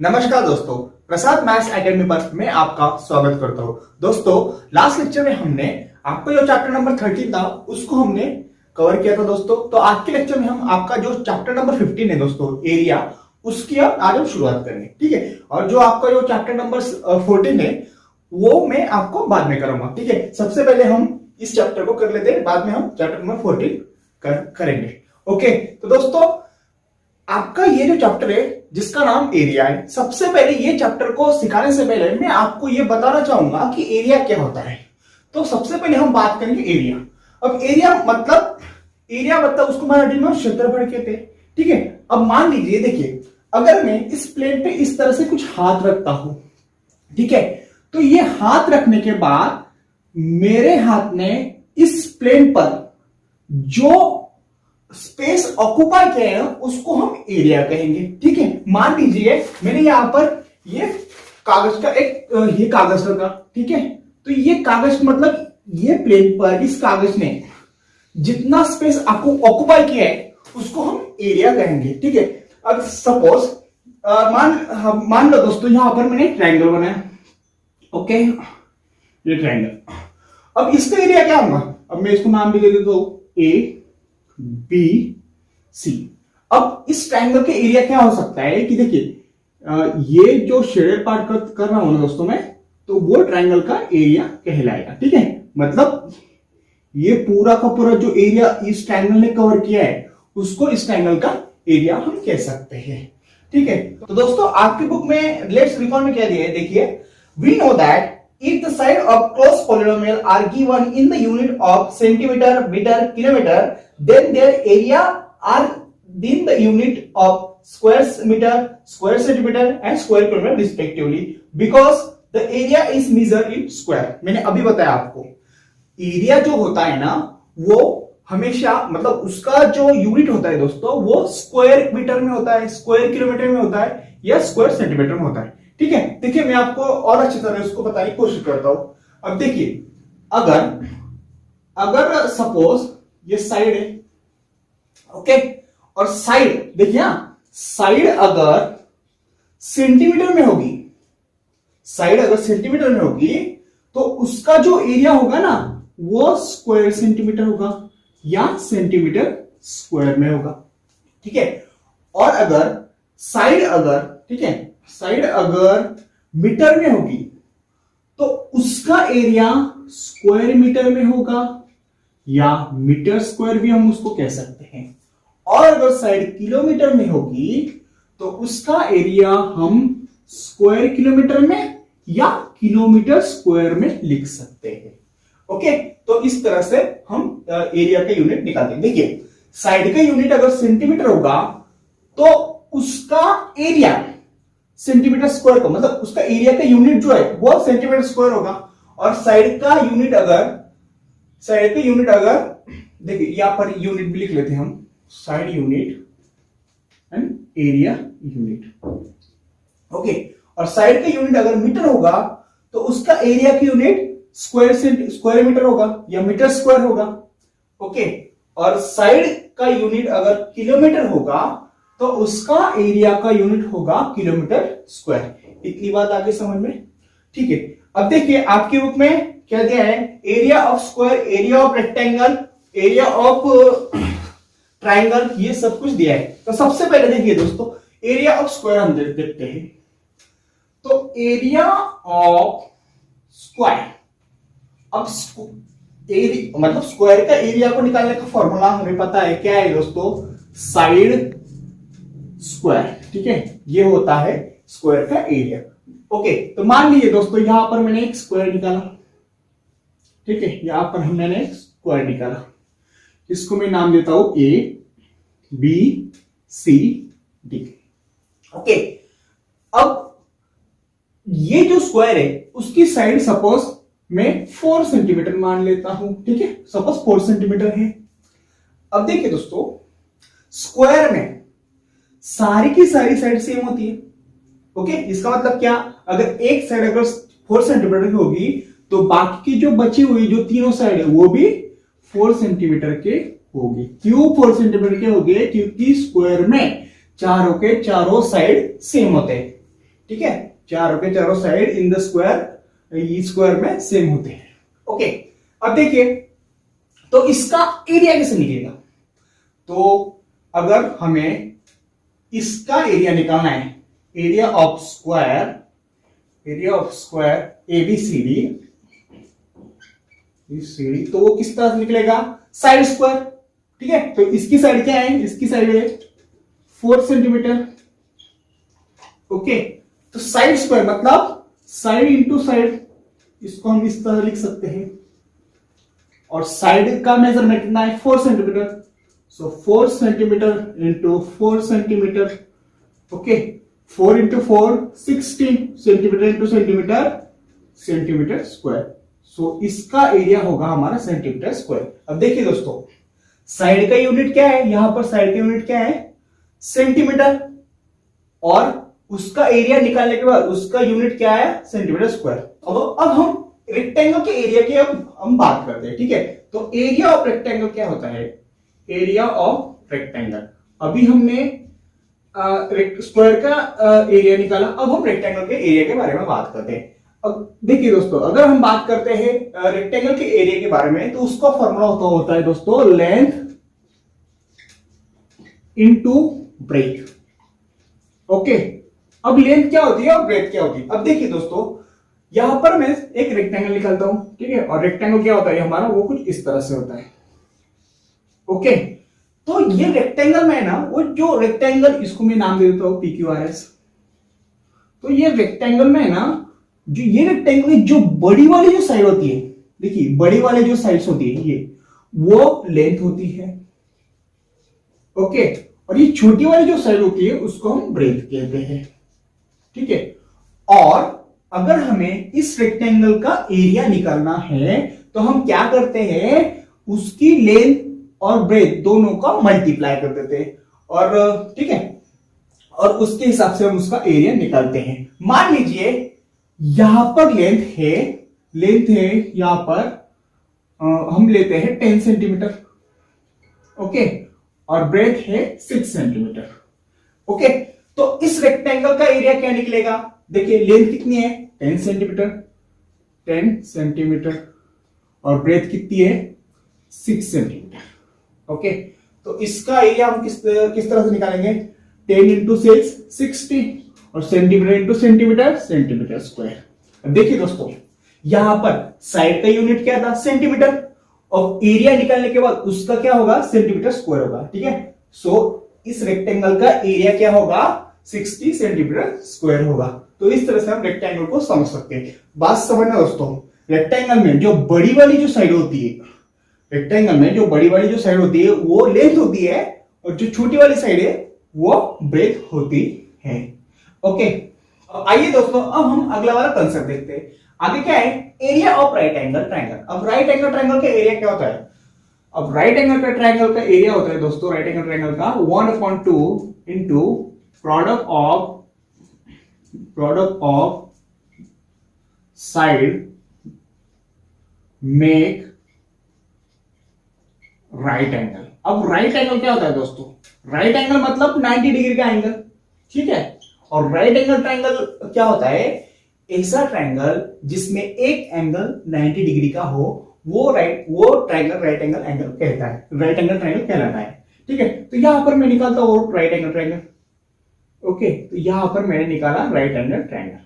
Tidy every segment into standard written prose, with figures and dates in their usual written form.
नमस्कार दोस्तों, प्रसाद maths academy पर मैं आपका स्वागत करता हूं। दोस्तों, लास्ट लेक्चर में हमने आपका जो चैप्टर नंबर 13 था उसको हमने कवर किया था दोस्तों। तो आज के लेक्चर में हम आपका जो चैप्टर नंबर 15 है दोस्तों, एरिया, उसकी आज हम शुरुआत करेंगे, ठीक है। और जो आपका जो चैप्टर नंबर 14 है वो मैं आपको बाद में करूंगा, ठीक है। सबसे पहले हम इस चैप्टर को कर लेते हैं, बाद में हम चैप्टर नंबर 14 करेंगे। ओके, तो दोस्तों आपका ये जो चैप्टर है जिसका नाम एरिया है, सबसे पहले ये चैप्टर को सिखाने से पहले मैं आपको ये बताना चाहूंगा कि एरिया क्या होता है। तो सबसे पहले हम बात करेंगे एरिया। अब एरिया मतलब उसको मराठी में क्षेत्रफल कहते हैं, ठीक है। अब मान लीजिए, देखिए, अगर मैं इस प्लेन पे इस तरह से कुछ हाथ रखता हूं, ठीक है, तो ये हाथ रखने के बाद मेरे हाथ ने इस प्लेन पर जो स्पेस ऑक्युपाई किया है उसको हम एरिया कहेंगे, ठीक है। मान लीजिए मैंने यहां पर ये कागज का ये कागज रखा, ठीक है। तो ये कागज मतलब ये प्लेन पर इस कागज ने जितना स्पेस आपको ऑक्युपाई किया है उसको हम एरिया कहेंगे, ठीक है। अब सपोज मान लो दोस्तों, यहां पर मैंने ट्रायंगल बनाया, ओके, ये ट्रायंगल। अब इसका एरिया क्या होगा? अब मैं इसको नाम भी दे देता हूं ए बी सी। अब इस ट्रायंगल के एरिया क्या हो सकता है कि देखिए, ये जो शेडेड पार्ट कर रहा हूं ना दोस्तों मैं, तो वो ट्रायंगल का एरिया कहलाएगा, ठीक है। मतलब ये पूरा का पूरा जो एरिया इस ट्रायंगल ने कवर किया है उसको इस ट्रायंगल का एरिया हम कह सकते हैं, ठीक है। तो दोस्तों आपकी बुक में लेट्स रिकॉल में क्या दिया है, देखिए, we know that if the side of closed polynomial are given in the unit of centimeter, meter, kilometer, then their area are in the unit of square meter, square centimeter and square kilometer respectively, because the area is measured in square। मैंने अभी बताया आपको, area जो होता है ना वो हमेशा मतलब उसका जो यूनिट होता है दोस्तों वो स्क्वायर मीटर में होता है, स्क्वायर किलोमीटर में होता है या स्क्वायर सेंटीमीटर में होता है, ठीक है। देखिए मैं आपको और अच्छी तरह उसको बताने की कोशिश करता हूं। अब देखिए, अगर सपोज ये साइड है, ओके, और साइड देखिए, साइड अगर सेंटीमीटर में होगी, साइड अगर सेंटीमीटर में होगी तो उसका जो एरिया होगा ना वो स्क्वायर सेंटीमीटर होगा या सेंटीमीटर स्क्वायर में होगा, ठीक है। और अगर साइड ठीक है, साइड अगर मीटर में होगी तो उसका एरिया स्क्वायर मीटर में होगा या मीटर स्क्वायर भी हम उसको कह सकते हैं। और अगर साइड किलोमीटर में होगी तो उसका एरिया हम स्क्वायर किलोमीटर में या किलोमीटर स्क्वायर में लिख सकते हैं, ओके। तो इस तरह से हम एरिया का यूनिट निकालते हैं। देखिए, साइड का यूनिट अगर सेंटीमीटर होगा तो उसका एरिया सेंटीमीटर स्क्वायर का मतलब उसका एरिया का यूनिट जो है वो सेंटीमीटर स्क्वायर होगा। और साइड का यूनिट अगर देखिए यहां पर यूनिट भी लिख लेते हैं हम, side unit and area unit, okay. और साइड का यूनिट अगर मीटर होगा तो उसका एरिया की यूनिट स्क्वायर मीटर होगा या मीटर स्क्वायर होगा, ओके। और साइड का यूनिट अगर किलोमीटर होगा तो उसका एरिया का यूनिट होगा किलोमीटर स्क्वायर। इतनी बात आगे समझ में, ठीक है। अब देखिए आपकी बुक में क्या दिया है, area of square, area of rectangle, area of triangle, ये सब कुछ दिया है। तो सबसे पहले देखिए दोस्तों, एरिया ऑफ स्क्वायर हम देखते हैं। तो एरिया ऑफ स्क्वायर, अब मतलब स्क्वायर का एरिया को निकालने का फॉर्मूला हमें पता है, क्या है दोस्तों, साइड स्क्वायर, ठीक है। ये होता है स्क्वायर का एरिया, ओके। तो मान लीजिए दोस्तों यहां पर मैंने एक स्क्वायर निकाला, ठीक है, यहां पर मैंने एक स्क्वायर निकाला, इसको मैं नाम देता हूं A B C D, okay. अब ये जो स्क्वायर है उसकी साइड सपोज मैं 4 सेंटीमीटर मान लेता हूं, ठीक है, सपोज 4 सेंटीमीटर है। अब देखिए दोस्तों, स्क्वायर में सारी की सारी साइड सेम होती है, ओके। इसका मतलब क्या, अगर एक साइड अगर 4 सेंटीमीटर की होगी तो बाकी की जो बची हुई जो तीनों साइड है वो भी 4 सेंटीमीटर के होगी। क्यों 4 सेंटीमीटर के होंगे? क्योंकि स्क्वायर में चारों के चारों साइड सेम होते हैं, ठीक है, चारों के चारों side in the square E square में सेम होते हैं। ओके, अब देखिए तो इसका एरिया कैसे निकलेगा। तो अगर हमें इसका एरिया निकालना है, एरिया ऑफ स्क्वायर एबीसीडी, तो वो किस तरह से निकलेगा, साइड स्क्वायर। ठीक है, तो इसकी साइड क्या है, इसकी साइड है 4 सेंटीमीटर। ओके, तो साइड स्क्वायर मतलब साइड इंटू साइड, इसको हम इस तरह लिख सकते हैं। और साइड का मेजरमेंट कितना है, 4 centimetre. So 4 centimetre into 4 centimetre. Okay, 4 into 4 16 centimetre into centimetre square. So इसका एरिया होगा हमारा सेंटीमीटर स्क्वायर। अब देखिए दोस्तों, साइड का यूनिट क्या है, यहां पर साइड का यूनिट क्या है, सेंटीमीटर, और उसका एरिया निकालने के बाद उसका यूनिट क्या है, सेंटीमीटर स्क्वायर। अब हम रेक्टेंगल के एरिया की अब हम बात करते हैं। ठीक है, तो एरिया ऑफ रेक्टेंगल क्या होता है, एरिया ऑफ रेक्टेंगल। अभी हमने स्क्वायर का एरिया निकाला, अब हम रेक्टेंगल के एरिया के बारे में बात करते हैं। अब देखिए दोस्तों, अगर हम बात करते हैं रेक्टेंगल के एरिया के बारे में, तो उसका फॉर्मूला होता है दोस्तों लेंथ इनटू ब्रेथ। ओके, अब लेंथ क्या होती है और ब्रेथ क्या होती है। अब देखिए दोस्तों, यहां पर मैं एक रेक्टेंगल निकालता हूं, ठीक है, और रेक्टेंगल क्या होता है हमारा, वो कुछ इस तरह से होता है। ओके, तो ये रेक्टेंगल में ना, वो जो रेक्टेंगल, इसको मैं नाम दे देता हूं PQRS। तो ये रेक्टेंगल में ना, जो ये रेक्टेंगल की जो बड़ी वाली जो साइड होती है, देखिए बड़ी वाली जो साइड्स होती है ये, वो लेंथ होती है। ओके, और ये छोटी वाली जो साइड होती है उसको हम ब्रेथ कहते हैं। ठीक है, और अगर हमें इस रेक्टेंगल का एरिया निकालना है तो हम क्या करते हैं, उसकी लेंथ और ब्रेथ दोनों का मल्टीप्लाई कर देते हैं, और ठीक है, और उसके हिसाब से हम उसका एरिया निकालते हैं। मान लीजिए यहां पर लेंथ है यहां पर हम लेते हैं 10 सेंटीमीटर। ओके, और ब्रेथ है 6 सेंटीमीटर। ओके, तो इस रेक्टेंगल का एरिया क्या निकलेगा, देखिए लेंथ कितनी है 10 सेंटीमीटर और ब्रेथ कितनी है 6 सेंटीमीटर। ओके, तो इसका एरिया हम किस तरह से निकालेंगे, 10 इंटू 6 60, और सेंटीमीटर इंटू सेंटीमीटर स्क्वायर। अब देखिए दोस्तों, यहां पर साइड का यूनिट क्या था, सेंटीमीटर, और एरिया निकालने के बाद उसका क्या होगा, सेंटीमीटर स्क्वायर होगा। ठीक है, सो इस रेक्टेंगल का एरिया क्या होगा, 60 सेंटीमीटर स्क्वायर होगा। तो इस तरह से हम रेक्टेंगल को समझ सकते हैं। बात समझना दोस्तों, रेक्टेंगल में जो बड़ी वाली जो साइड होती है, रेक्टेंगल में जो बड़ी वाली जो साइड होती है वो लेंथ होती है, और जो छोटी वाली साइड है वो ब्रेथ होती है। ओके, आइए दोस्तों, अब हम अगला वाला कंसेप्ट देखते हैं। आगे क्या है, area of right angle triangle. अब राइट एंगल ट्रायंगल का एरिया क्या होता है, अब राइट एंगल का ट्रायंगल का एरिया होता है दोस्तों, राइट एंगल ट्रायंगल का 1/2 into product of side make right angle. अब राइट एंगल क्या होता है दोस्तों, राइट एंगल मतलब 90 डिग्री का एंगल। ठीक है, और राइट एंगल ट्रायंगल क्या होता है, ऐसा ट्रायंगल जिसमें एक एंगल 90 डिग्री का हो, वो ट्रायंगल राइट एंगल एंगल कहता है, राइट एंगल ट्रायंगल कहलाता है। ठीक है, तो यहां पर मैं निकालता हूं राइट एंगल ट्रायंगल। ओके, तो यहां पर मैंने निकाला राइट एंगल ट्रायंगल,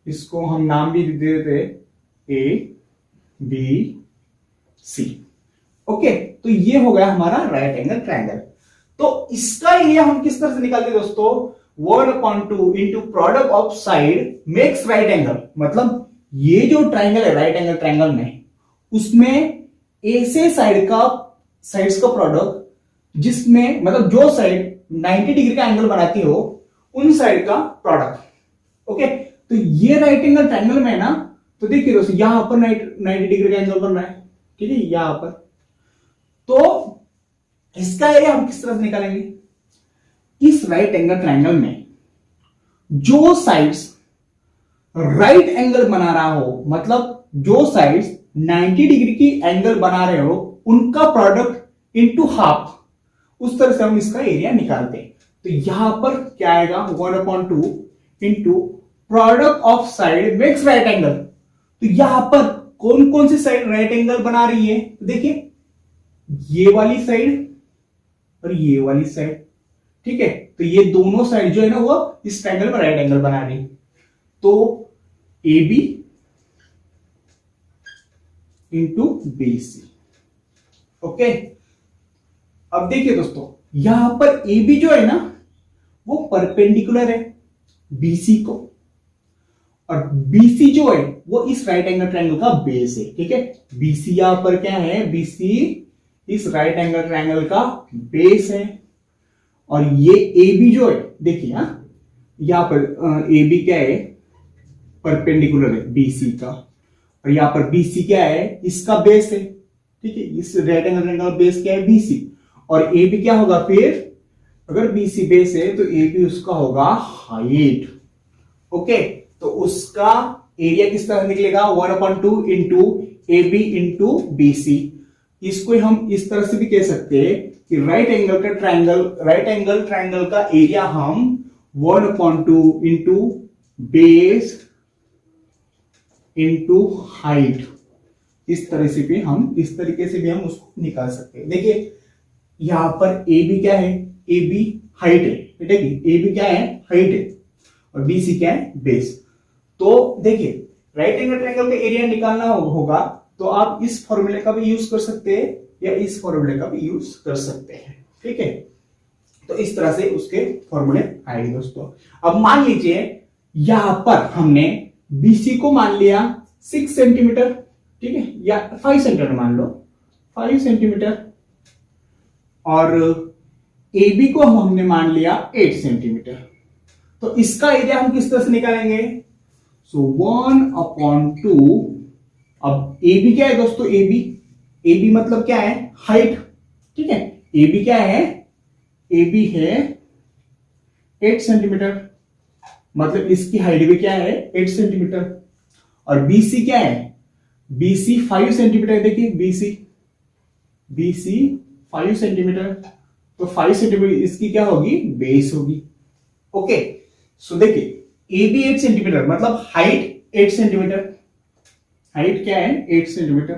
इसको हम नाम भी दे देते ABC। ओके, तो ये हो गया हमारा राइट एंगल ट्रायंगल। तो इसका एरिया हम किस तरह से निकालते दोस्तों, 1/2 into product of side makes right angle. मतलब ये जो ट्रायंगल है राइट एंगल ट्रायंगल में, उसमें ऐसे साइड्स का प्रोडक्ट जिसमें, मतलब जो साइड 90 डिग्री का एंगल बनाती हो, उन साइड का प्रोडक्ट। ओके, तो ये राइट एंगल ट्रायंगल में ना, तो देखिए दोस्तों यहां पर 90 डिग्री का एंगल बन रहा है। ठीक है, यहां पर, तो इसका एरिया हम किस तरह से निकालेंगे, इस राइट एंगल ट्रायंगल में जो साइड्स राइट एंगल बना रहा हो, मतलब जो साइड्स 90 डिग्री की एंगल बना रहे हो, उनका प्रोडक्ट इनटू हाफ, उस तरह से हम इसका एरिया निकालते हैं। तो यहां पर क्या आएगा, 1/2 into product of side makes right angle. तो यहां पर कौन कौन सी साइड राइट एंगल बना रही है? देखिए, ये वाली साइड और ये वाली साइड, ठीक है। तो ये दोनों साइड जो है ना वो इस ट्रायंगल में राइट एंगल बना रही। तो A B into B C. Okay, अब देखिए दोस्तों, यहां पर ए बी जो है ना वो परपेंडिकुलर है बीसी को, और बीसी जो है वो इस राइट एंगल ट्रायंगल का बेस है, ठीक है। बीसी यहां पर क्या है? बीसी इस राइट एंगल ट्रायंगल का बेस है। और ये ए बी जो है, देखिए यहां पर ए बी क्या है? परपेंडिकुलर है बीसी का, और यहां पर बीसी क्या है? इसका बेस है, ठीक है। इस राइट एंगल ट्रायंगल का बेस क्या है? बीसी। और ए बी क्या होगा फिर? अगर बीसी बेस है तो ए बी उसका होगा हाइट। ओके, तो उसका एरिया किस तरह निकलेगा? 1/2 into A B into B C. इसको हम इस तरह से भी कह सकते हैं कि राइट एंगल ट्रायंगल का एरिया हम 1/2 इंटू बेस इंटू हाइट, इस तरीके से भी हम उसको निकाल सकते हैं। देखिए, यहां पर ए बी क्या है? ए बी हाइट है, ठीक है। ए बी क्या है? हाइट है, और बी सी क्या है? बेस। तो देखिए, राइट एंगल ट्रायंगल का एरिया निकालना होगा तो आप इस फॉर्मूले का भी यूज कर सकते हैं या इस फॉर्मूले का भी यूज कर सकते हैं, ठीक है। तो इस तरह से उसके फॉर्मूले आएंगे दोस्तों। अब मान लीजिए यहां पर हमने बीसी को मान लिया 6 सेंटीमीटर, ठीक है, या 5 सेंटीमीटर मान लो, 5 सेंटीमीटर, और ए बी को हमने मान लिया 8 सेंटीमीटर। तो इसका एरिया हम किस तरह से निकालेंगे? सो 1/2। अब ए बी क्या है दोस्तों? ए बी मतलब क्या है? हाइट, ठीक है। ए बी क्या है? ए बी है 8 सेंटीमीटर, मतलब इसकी हाइट भी क्या है? 8 सेंटीमीटर। और बीसी क्या है? BC 5 centimetre. देखिए, बीसी 5 सेंटीमीटर, तो 5 सेंटीमीटर इसकी क्या होगी? बेस होगी। ओके, सो देखिए, ए बी 8 सेंटीमीटर मतलब हाइट 8 सेंटीमीटर। हाइट क्या है? 8 सेंटीमीटर।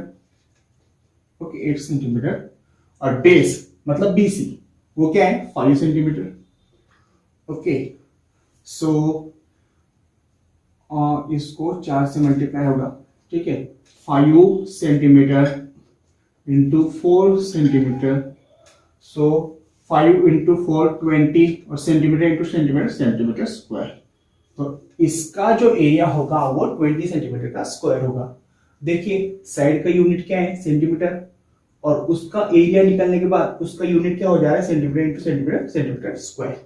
ओके, 8 सेंटीमीटर, और बेस मतलब बीसी वो क्या है? 5 सेंटीमीटर। ओके, सो इसको 4 से मल्टीप्लाई होगा, ठीक है। 5 सेंटीमीटर इंटू 4 सेंटीमीटर, सो 5 इंटू 4 20, और सेंटीमीटर इंटू सेंटीमीटर स्क्वायर। तो इसका जो एरिया होगा वो 20 सेंटीमीटर का स्क्वायर होगा। देखिए, साइड का यूनिट क्या है? सेंटीमीटर, और उसका एरिया निकालने के बाद उसका यूनिट क्या हो जा रहा है? सेंटीमीटर इंटू सेंटीमीटर स्क्वायर,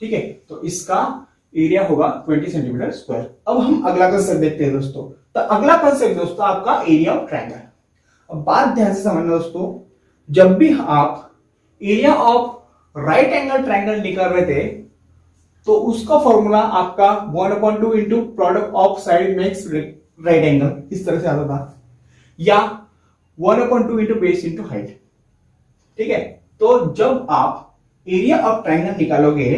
ठीक है। तो इसका एरिया होगा 20 सेंटीमीटर स्क्वायर। अब हम अगला कंसेप्ट देखते हैं दोस्तों। तो अगला कंसेप्ट दोस्तों आपका एरिया ऑफ ट्रायंगल। अब बात ध्यान से समझना दोस्तों, जब भी आप area of right angle triangle निकाल रहे थे तो उसका फॉर्मूला आपका 1/2 into product of side makes right angle, इस तरह से आता था, या 1/2 इंटू बेस इंटू हाइट, ठीक है। तो जब आप एरिया ऑफ ट्रायंगल निकालोगे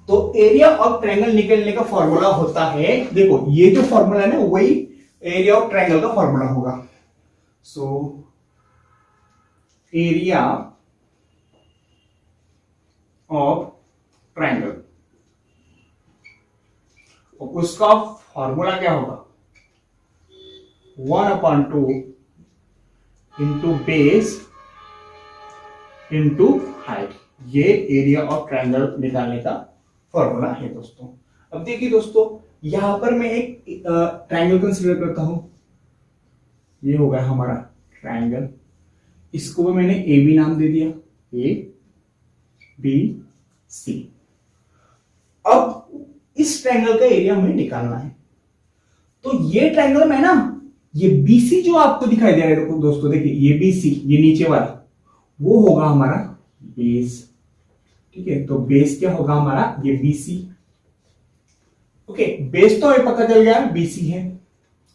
तो एरिया ऑफ ट्रायंगल निकलने का फॉर्मूला होता है, देखो ये जो फॉर्मूला है ना वही एरिया ऑफ ट्रायंगल का फॉर्मूला होगा। सो एरिया ऑफ ट्रायंगल, उसका फॉर्मूला क्या होगा? 1/2 इंटू बेस इंटू हाइट, ये एरिया ऑफ ट्रायंगल निकालने का फॉर्मूला है दोस्तों। अब देखिए दोस्तों, यहां पर मैं एक ट्रायंगल कंसीडर करता हूं, ये होगा हमारा ट्रायंगल, इसको भी मैंने ए बी नाम दे दिया, ए बी सी। अब इस ट्रायंगल का एरिया हमें निकालना है। तो ये ट्रायंगल में ना, ये बीसी जो आपको दिखाई दे रहा है दोस्तों, देखिए ये बीसी, ये नीचे वाला वो होगा हमारा बेस, ठीक है। तो बेस क्या होगा हमारा? ये बीसी। ओके, बेस तो हमें पता चल गया बीसी है।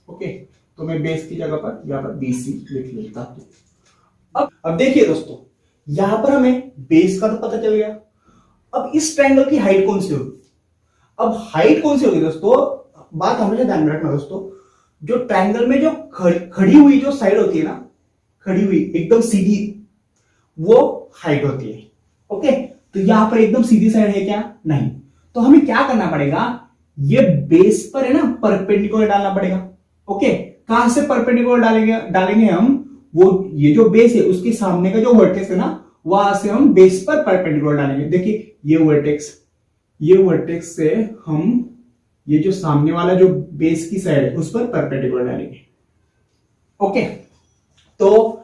ओके, तो मैं बेस की जगह पर यहां पर बीसी लिख लेता हूं। अब देखिए दोस्तों, यहां पर हमें बेस का तो पता चल गया। अब इस ट्रायंगल की हाइट कौन सी होगी? अब हाइट कौन सी होगी दोस्तों, बात हमेशा ध्यान में रखना दोस्तों, जो ट्रायंगल में जो खड़ी हुई जो साइड होती है ना, खड़ी हुई एकदम सीधी, वो हाइट होती है। ओके, तो यहां पर एकदम सीधी साइड है क्या, नहीं, तो हमें क्या करना पड़ेगा, ये बेस पर है ना परपेंडिकुलर डालना पड़ेगा। ओके, कहां से परपेंडिकुलर डालेंगे हम, वो ये जो बेस है उसके सामने का जो वर्टेक्स है ना, वहां से हम बेस पर परपेंडिकुलर डालेंगे। देखिए ये वर्टेक्स से हम ये जो सामने वाला जो बेस की साइड है उस पर परपेंडिकुलर डालेंगे। ओके, तो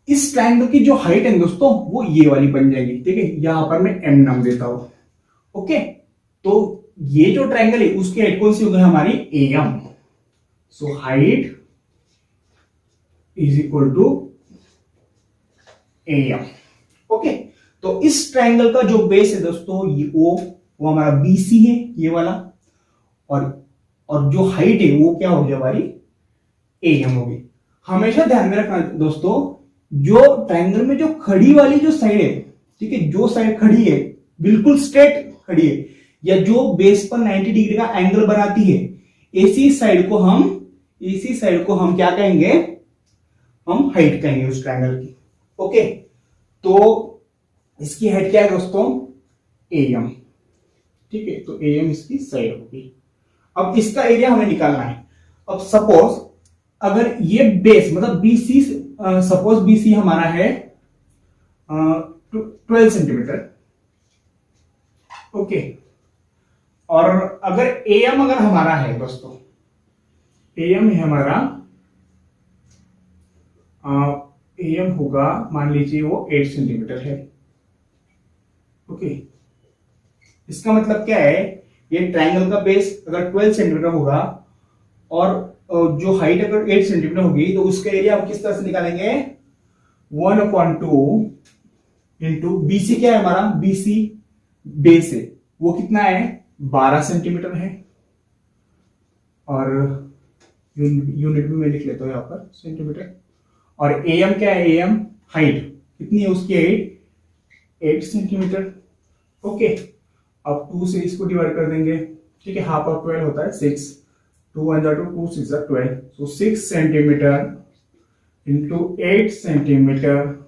इस ट्रायंगल की जो हाइट है दोस्तों वो ये वाली बन जाएगी। ठीक है, यहां पर मैं एम नाम देता हूं। ओके, तो ये जो ट्रायंगल है उसकी हाइट कौन सी होगी हमारी, M. So height is equal to M. Okay, तो इस ट्रायंगल का जो बेस है दोस्तों ये वो हमारा बीसी है, ये वाला, और जो हाइट है वो क्या होगी हमारी, एम होगी। हमेशा ध्यान में रखना दोस्तों, जो ट्रायंगल में जो खड़ी वाली जो साइड है, ठीक है, जो साइड खड़ी है बिल्कुल स्ट्रेट खड़ी है, या जो बेस पर 90 डिग्री का एंगल बनाती है, इसी साइड को हम क्या कहेंगे, हम हाइट कहेंगे उस ट्रायंगल की। ओके, तो इसकी हाइट क्या है दोस्तों, एम। ठीक है, तो एम इसकी साइड होगी। अब इसका एरिया हमें निकालना है। अब सपोज अगर ये बेस मतलब बीसी, सपोज बीसी हमारा है 12 सेंटीमीटर। ओके, और अगर एम अगर हमारा है दोस्तों, एम है हमारा, एम होगा मान लीजिए वो 8 सेंटीमीटर है। ओके, इसका मतलब क्या है, ये ट्रायंगल का बेस अगर 12 सेंटीमीटर होगा और जो हाइट अगर 8 सेंटीमीटर होगी, तो उसका एरिया हम किस तरह से निकालेंगे, 1/2 इंटू बीसी क्या है हमारा, बीसी बेस है वो कितना है, 12 सेंटीमीटर है, और यूनिट भी मैं लिख लेता हूं यहां पर सेंटीमीटर। और एम क्या है, एम हाइट कितनी है उसकी, हाइट 8 सेंटीमीटर। ओके, अब 2 से इसको डिवाइड कर देंगे। ठीक है, हाफ ऑफ 12 होता है 6, 2 1 2 2 6 12, so 6 centimetre into 8 centimetre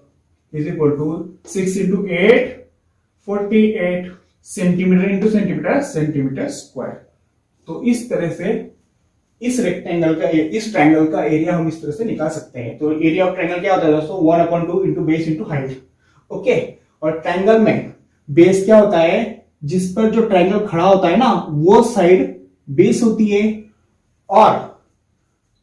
is equal to 6 into 8 48 centimetre into centimetre square. तो इस तरह से इस ट्रायंगल का एरिया हम इस तरह से निकाल सकते हैं। तो एरिया ऑफ ट्रायंगल क्या होता है दोस्तों, 1/2 into base into height. Okay, और ट्रायंगल में बेस क्या होता है, जिस पर जो ट्रायंगल खड़ा होता है ना वो साइड बेस होती है, और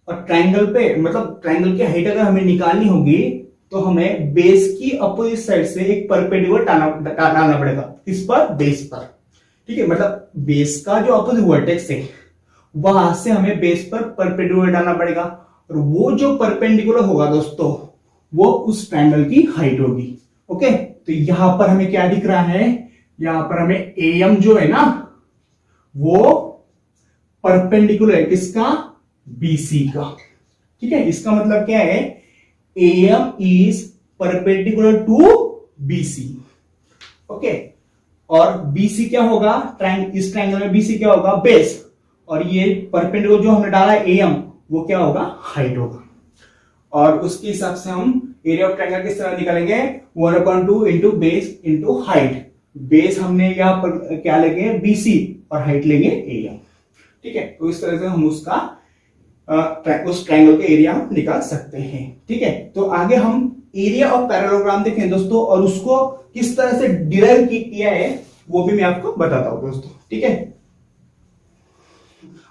ट्रायंगल पे मतलब ट्रायंगल की हाइट अगर हमें निकालनी होगी तो हमें बेस की अपोजिट साइड से एक परपेंडिकुलर डालना पड़ेगा। इस पर, बेस पर। ठीक है, मतलब बेस का जो अपोजिट वर्टेक्स है वहां से हमें बेस पर परपेंडिकुलर डालना पड़ेगा, और वो जो परपेंडिकुलर होगा दोस्तों वो उस ट्रायंगल की हाइट होगी। ओके, तो यहां पर हमें क्या दिख रहा है, यहां पर हमें एम जो है ना वो परपेंडिकुलर है किसका, बीसी का। ठीक है, इसका मतलब क्या है, M is perpendicular to BC. Okay, और बीसी क्या होगा, इस ट्रायंगल में बीसी क्या होगा, बेस, और ये परपेंडिकुलर जो हमने डाला है एम वो क्या होगा, हाइट होगा। और उसके हिसाब से हम एरिया ऑफ ट्रायंगल किस तरह निकालेंगे, 1/2 into base into height. Base हमने यहां पर क्या लेंगे, बीसी, और हाइट लेंगे एम। ठीक है, तो इस तरह से हम उस ट्रायंगल के एरिया हम निकाल सकते हैं। ठीक है, तो आगे हम एरिया ऑफ पैरेललोग्राम देखें दोस्तों, और उसको किस तरह से डिराइव किया है वो भी मैं आपको बताता हूं दोस्तों। ठीक है,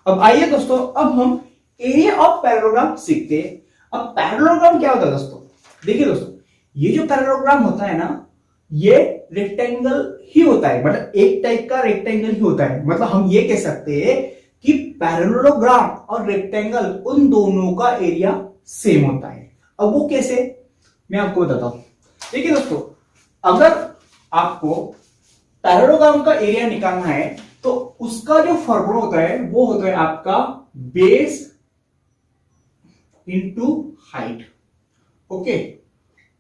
अब आइए दोस्तों, अब हम एरिया ऑफ पैरेललोग्राम सीखते हैं। अब पैरेललोग्राम क्या होता है दोस्तों, देखिए दोस्तों, ये जो पैरेललोग्राम होता है ना ये रेक्टेंगल ही होता है, मतलब एक टाइप का रेक्टेंगल ही होता है। मतलब हम ये कह सकते हैं कि पैरेललोग्राम और रेक्टेंगल उन दोनों का एरिया सेम होता है। अब वो कैसे, मैं आपको बताता हूं। देखिए दोस्तों, अगर आपको पैरेललोग्राम का एरिया निकालना है तो उसका जो फॉर्मूला होता है वो होता है आपका बेस इंटू हाइट। ओके,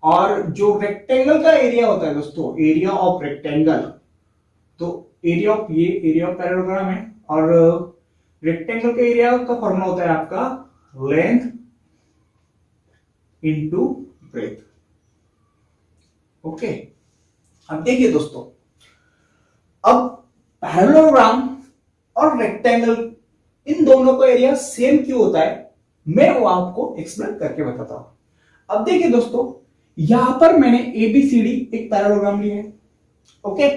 और जो रेक्टेंगल का एरिया होता है दोस्तों, एरिया ऑफ रेक्टेंगल, तो एरिया ऑफ ये एरिया ऑफ पैरेललोग्राम है, और रेक्टेंगल के एरिया का फॉर्मूला होता है आपका लेंथ इनटू ब्रेथ। ओके, अब देखिए दोस्तों, अब पैरेललोग्राम और रेक्टेंगल इन दोनों का एरिया सेम क्यों होता है, मैं वो आपको एक्सप्लेन करके बताता हूं। अब देखिए दोस्तों, यहां पर मैंने एबीसीडी एक पैरेललोग्राम लिया है। ओके,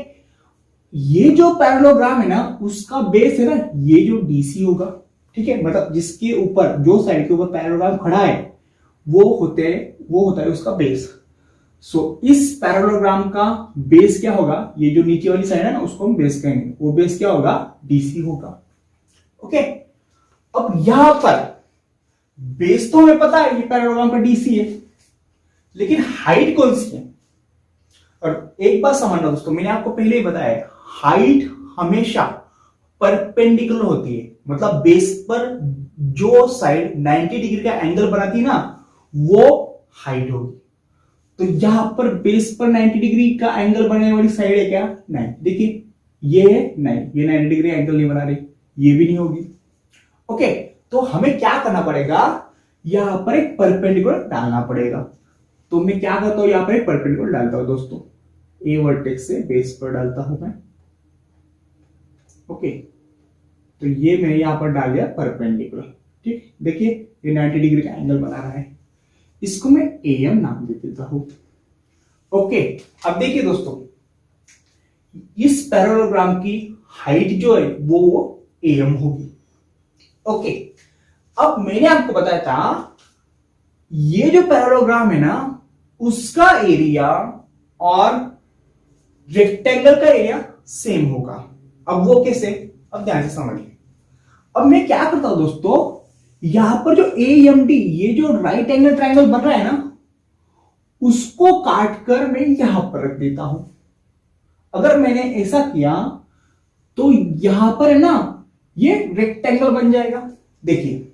ये जो पैरेललोग्राम है ना, उसका बेस है ना, ये जो डीसी होगा, ठीक है, मतलब जिसके ऊपर, जो साइड के ऊपर पैरेललोग्राम खड़ा है, वो होता है उसका बेस। सो इस पैरेललोग्राम का बेस क्या होगा, ये जो नीचे वाली साइड है ना, उसको हम बेस कहेंगे, वो बेस क्या होगा, डीसी होगा। ओके, अब यहां पर बेस तो हमें पता है ये पैरेललोग्राम का डीसी है, लेकिन हाइट कौन सी है। और एक बात समझना दोस्तों, मैंने आपको पहले ही बताया, हाइट हमेशा परपेंडिकुलर होती है, मतलब बेस पर जो साइड 90 डिग्री का एंगल बनाती है ना, वो हाइट होगी। तो यहां पर बेस पर 90 डिग्री का एंगल बनने वाली साइड है क्या, नहीं, देखिए ये है, नहीं, ये 90 डिग्री एंगल नहीं बना रही, ये भी नहीं होगी। ओके, तो हमें क्या करना पड़ेगा, यहां पर एक परपेंडिकुलर डालना पड़ेगा। तो मैं क्या करता हूं, यहां पर एक परपेंडिकुलर डालता हूं दोस्तों, ए वर्टेक्स से बेस पर डालता हूं मैं। ओके, तो ये मैं यहां पर डाल दिया परपेंडिकुलर, ठीक, देखिए ये 90 डिग्री का एंगल बना रहा है, इसको मैं एएम नाम दे देता हूं। ओके, अब देखिए दोस्तों, इस पैरेललोग्राम की हाइट जो है वो एएम होगी। ओके, अब मैंने आपको बताया था, ये जो पैरेललोग्राम है ना, उसका एरिया और रेक्टेंगल का एरिया सेम होगा। अब वो कैसे, अब ध्यान से समझिए। अब मैं क्या करता हूं दोस्तों, यहां पर जो एएमडी, ये जो राइट एंगल ट्रायंगल बन रहा है ना, उसको काटकर मैं यहां पर रख देता हूं। अगर मैंने ऐसा किया तो यहां पर है ना, ये रेक्टेंगल बन जाएगा। देखिए,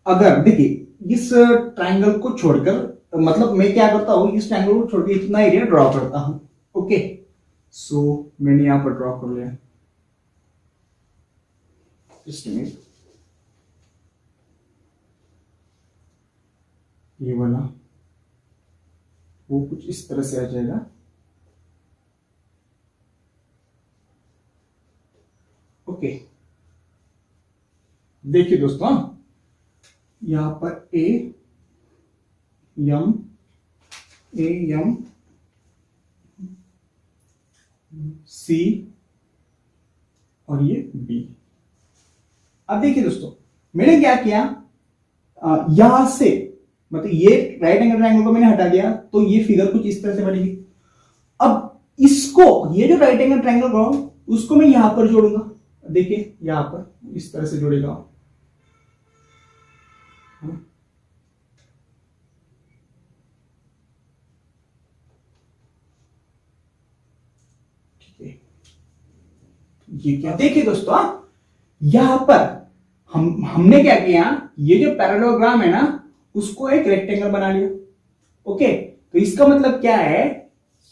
अगर देखिए इस ट्रायंगल को छोड़कर, मतलब मैं क्या करता हूं, इस ट्रायंगल को छोड़कर इतना एरिया ड्रॉ करता हूं। ओके, सो मैंने यहां पर ड्रॉ कर लिया, इसमें ये वाला वो कुछ इस तरह से आ जाएगा। ओके, देखिए दोस्तों, यहां पर ए एम सी और ये बी। अब देखिए दोस्तों, मैंने क्या किया, यहां से, मतलब ये राइट एंगल ट्रायंगल को मैंने हटा दिया, तो ये फिगर कुछ इस तरह से बनेगी। अब इसको, ये जो राइट एंगल ट्रायंगल बनाऊं, उसको मैं यहां पर जोड़ूंगा। देखिए यहां पर इस तरह से जोड़ेगा। ठीक है, ये क्या, देखिए दोस्तों, यहां पर हमने क्या किया, ये जो पैरेललोग्राम है ना, उसको एक रेक्टेंगल बना लिया। ओके, तो इसका मतलब क्या है,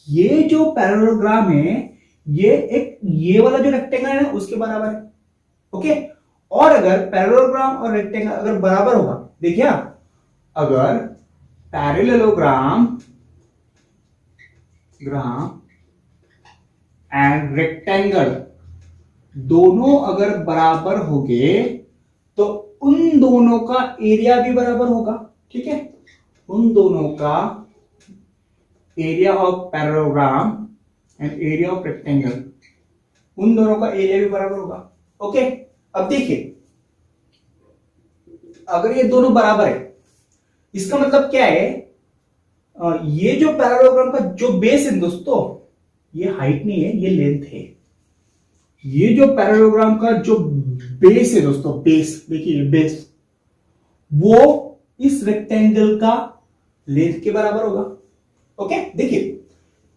ये जो पैरेललोग्राम है, ये वाला जो रेक्टेंगल है ना, उसके बराबर है। ओके, और अगर पैरेललोग्राम और रेक्टेंगल अगर बराबर होगा, देखिए आप, अगर पैरेललोग्राम एंड रेक्टेंगल दोनों अगर बराबर हो गए, तो उन दोनों का एरिया भी बराबर होगा। ठीक है, उन दोनों का area of parallelogram and area of rectangle, उन दोनों का एरिया भी बराबर होगा। ओके, अब देखिए, अगर ये दोनों बराबर है, इसका मतलब क्या है, ये जो पैरेललोग्राम का जो बेस है दोस्तों, ये हाइट नहीं है, ये लेंथ है। ये जो पैरेललोग्राम का जो बेस है दोस्तों, बेस देखिए, बेस वो इस रेक्टेंगल का लेंथ के बराबर होगा। ओके, देखिए,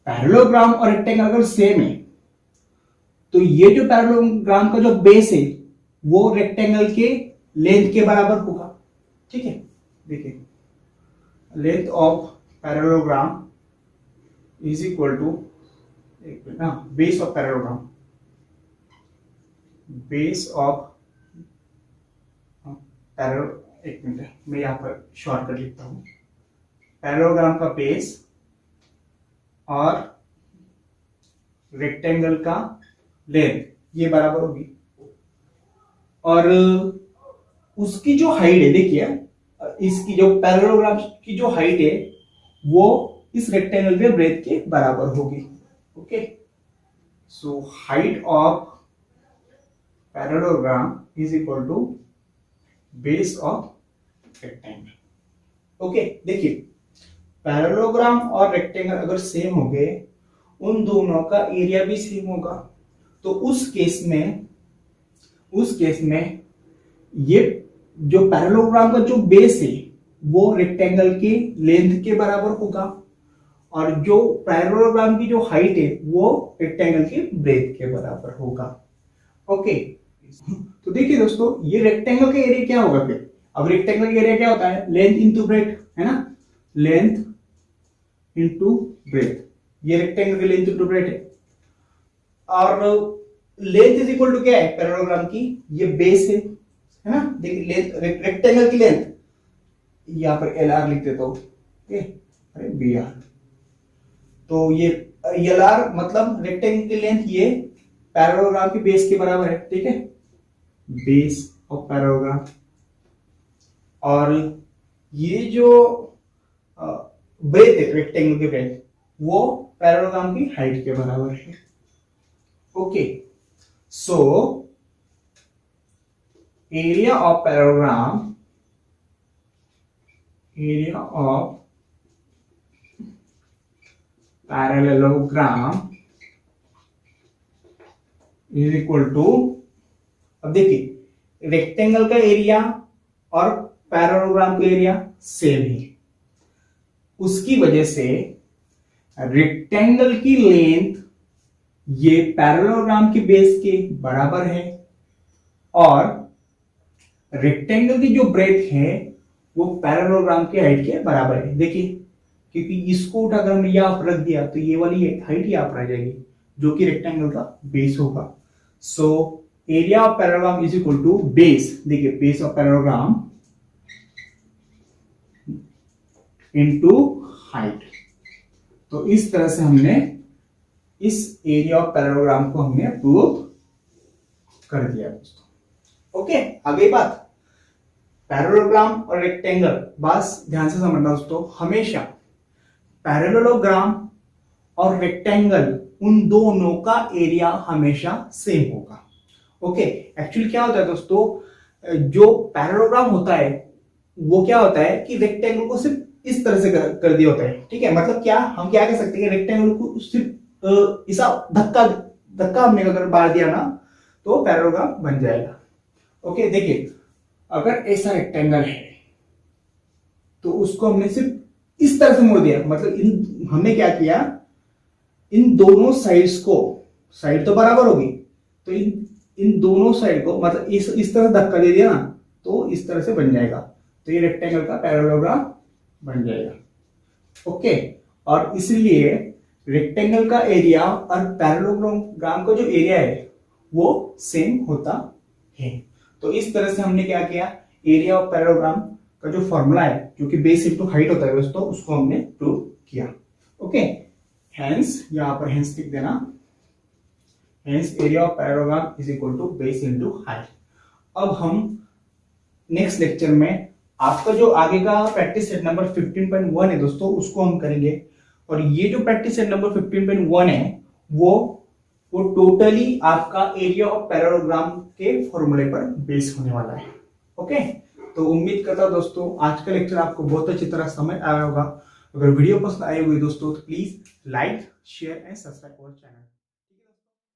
पैरेललोग्राम और रेक्टेंगल अगर सेम है, तो ये जो पैरेललोग्राम का जो बेस है, वो रेक्टेंगल के लेंथ के बराबर होगा। ठीक है, देखिए, length of parallelogram is equal to base of parallelogram. Base of एक मिनट, मैं यहाँ पर शॉर्टकट लिखता हूं। पैरेललोग्राम का बेस और रेक्टेंगल का लेंथ ये बराबर होगी, और उसकी जो हाइट है, देखिए इसकी जो पैरेललोग्राम की जो हाइट है वो इस रेक्टेंगल के ब्रेथ के बराबर होगी। Okay, so height of parallelogram is equal to base of rectangle. Okay, देखिए पैरेललोग्राम और रेक्टेंगल अगर सेम हो गए, उन दोनों का एरिया भी सेम होगा, तो उस केस में ये जो पैरेललोग्राम का जो बेस है वो रेक्टेंगल के लेंथ के बराबर होगा, और जो पैरेललोग्राम की जो हाइट है वो रेक्टेंगल के ब्रेथ के बराबर होगा। ओके, तो देखिए दोस्तों, ये रेक्टेंगल का एरिया क्या होगा फिर? अब रेक्टेंगल का एरिया क्या होता है? लेंथ इंटू ब्रेथ, है ना? लेंथ इंटू ब्रेथ, ये रेक्टेंगल की लेंथ इंटू ब्रेथ है, और लेंथ इज इक्वल टू क्या है पैरेललोग्राम की? ये बेस है ना? देखिए लेंथ, रेक्टेंगल की लेंथ यहां पर एल आर लिख देता हूं, अरे बी आर, तो ये एल आर मतलब रेक्टेंगल की लेंथ ये पैरेललोग्राम की बेस के बराबर है, ठीक है? बेस ऑफ पैरेललोग्राम, और ये जो ब्रेथ है रेक्टेंगल की ब्रेथ वो पैरेललोग्राम की हाइट के बराबर है। Okay, so area of parallelogram is equal to, अब देखिए रेक्टेंगल का एरिया और पैरेललोग्राम का एरिया सेम है, उसकी वजह से रेक्टेंगल की लेंथ ये पैरेललोग्राम की बेस के बराबर है, और रेक्टेंगल की जो ब्रेथ है वो पैरेललोग्राम की हाइट के बराबर है। देखिए, क्योंकि इसको उठाकर हमने यहां पर रख दिया तो ये वाली हाइट यहां पर आ जाएगी जो कि रेक्टेंगल का बेस होगा। So area of parallelogram is equal to base, देखिए base of parallelogram into height. तो इस तरह से हमने इस एरिया ऑफ पैरेललोग्राम को हमने प्रूव कर दिया दोस्तों। ओके, आगे बात पैरेललोग्राम और रेक्टेंगल, बस ध्यान से समझना दोस्तों, हमेशा पैरेललोग्राम और रेक्टेंगल उन दोनों का एरिया हमेशा सेम होगा। ओके, एक्चुअली क्या होता है दोस्तों, जो पैरेललोग्राम होता है वो क्या होता है कि रेक्टेंगल को सिर्फ इस तरह से कर दिया होता है, ठीक है? मतलब क्या हम क्या कह सकते हैं, रेक्टेंगल को सिर्फ ऐसा धक्का हमने अगर मार दिया ना तो पैरेललोग्राम बन जाएगा। ओके, देखिए अगर ऐसा रेक्टेंगल है तो उसको हमने सिर्फ इस तरह से मोड़ दिया, मतलब हमने क्या किया, इन दोनों साइड्स को, साइड तो बराबर होगी, तो इन दोनों साइड को मतलब इस तरह धक्का दे दिया ना तो इस तरह से बन जाएगा, तो ये रेक्टेंगल का पैरेललोग्राम बन जाएगा। ओके, और इसलिए रेक्टेंगल का एरिया और पैरेललोग्राम का जो एरिया है वो सेम होता है। तो इस तरह से हमने क्या किया, एरिया ऑफ पैरेललोग्राम का जो फॉर्मूला है जो कि बेस इंटू हाइट होता है दोस्तों, उसको हमने प्रूव किया। ओके, हेंस यहां पर हेंस लिख देना, hence area of parallelogram is equal to base into height. अब हम नेक्स्ट लेक्चर में आपका जो आगे का प्रैक्टिस सेट नंबर 15.1 है दोस्तों उसको हम करेंगे, और ये जो प्रैक्टिस सेट नंबर 15.1 है वो टोटली आपका एरिया ऑफ पैरेललोग्राम के फॉर्मूले पर बेस होने वाला है। ओके, तो उम्मीद करता हूं दोस्तों आज का लेक्चर आपको बहुत अच्छी तरह समझ आया होगा। अगर वीडियो पसंद आई हुई दोस्तों तो please like, share and subscribe our channel.